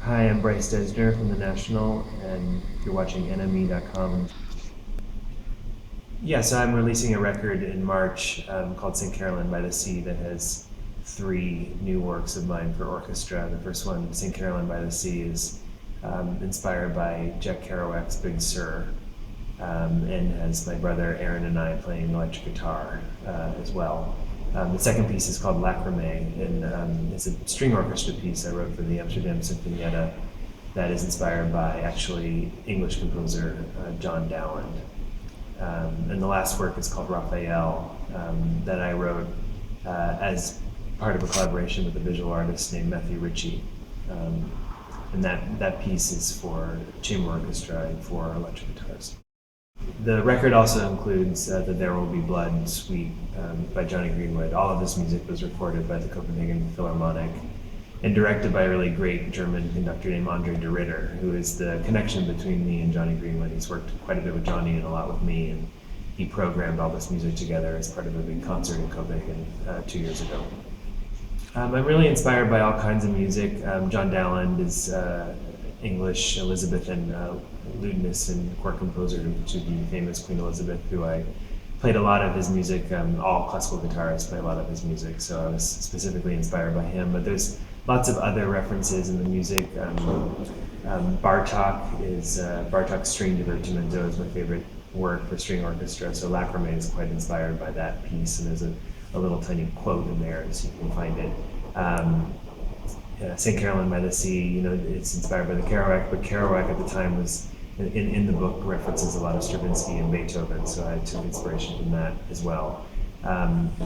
Hi, I'm Bryce Dessner from the National, and you're watching NME.com. Yeah, so I'm releasing a record in March called St. Caroline by the Sea that has three new works of mine for orchestra. The first one, St. Caroline by the Sea, is inspired by Jack Kerouac's Big Sur, and has my brother Aaron and I playing electric guitar as well. The second piece is called Lacrimae, and it's a string orchestra piece I wrote for the Amsterdam Sinfonietta that is inspired by actually English composer John Dowland. And the last work is called Raphael, that I wrote as part of a collaboration with a visual artist named Matthew Ritchie. And that piece is for chamber orchestra and for electric guitars. The record also includes the There Will Be Blood suite by Jonny Greenwood. All of this music was recorded by the Copenhagen Philharmonic and directed by a really great German conductor named Andre de Ritter, who is the connection between me and Jonny Greenwood. He's worked quite a bit with Jonny and a lot with me, and he programmed all this music together as part of a big concert in Copenhagen 2 years ago. I'm really inspired by all kinds of music. John Dowland is English Elizabethan lutnist and court composer to the famous Queen Elizabeth, who I played a lot of his music. All classical guitarists play a lot of his music, so I was specifically inspired by him. But there's lots of other references in the music. Bartók is Bartók's String Divertimento is my favorite work for string orchestra, so Lacrimae is quite inspired by that piece, and there's a little tiny quote in there, so you can find it. St. Caroline by the Sea, it's inspired by the Kerouac, but Kerouac at the time was, in the book, references a lot of Stravinsky and Beethoven, so I took inspiration from that as well.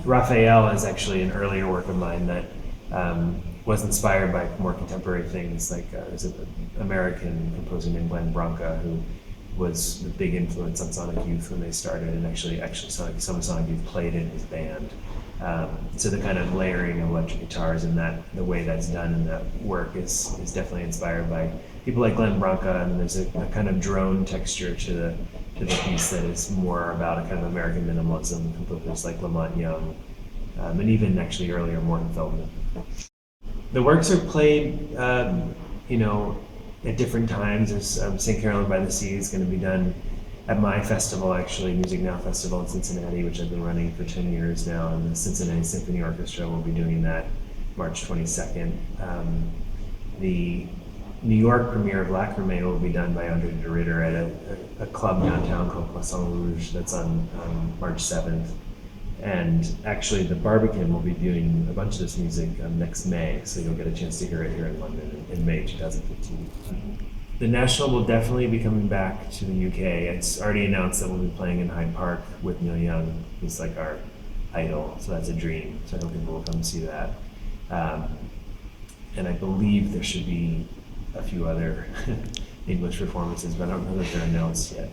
Raphael is actually an earlier work of mine that was inspired by more contemporary things, like there's an American composer named Glenn Branca who was a big influence on Sonic Youth when they started, and actually some of Sonic Youth played in his band. So the kind of layering of electric guitars and the way that's done in that work is definitely inspired by people like Glenn Branca, and there's a kind of drone texture to the piece that is more about a kind of American minimalism, composers like Lamont Young, and even actually earlier Morton Feldman. The works are played, at different times. There's St. Caroline by the Sea is going to be done at my festival, actually, Music Now Festival in Cincinnati, which I've been running for 10 years now, and the Cincinnati Symphony Orchestra will be doing that March 22nd. The New York premiere of Lacrimae will be done by Andre de Ritter at a club downtown called Poisson Rouge that's on March 7th. And actually, the Barbican will be doing a bunch of this music next May, so you'll get a chance to hear it here in London in May 2015. The National will definitely be coming back to the UK. It's already announced that we'll be playing in Hyde Park with Neil Young, who's like our idol, so that's a dream. So I hope people will come see that. And I believe there should be a few other English performances, but I don't know that they're announced yet.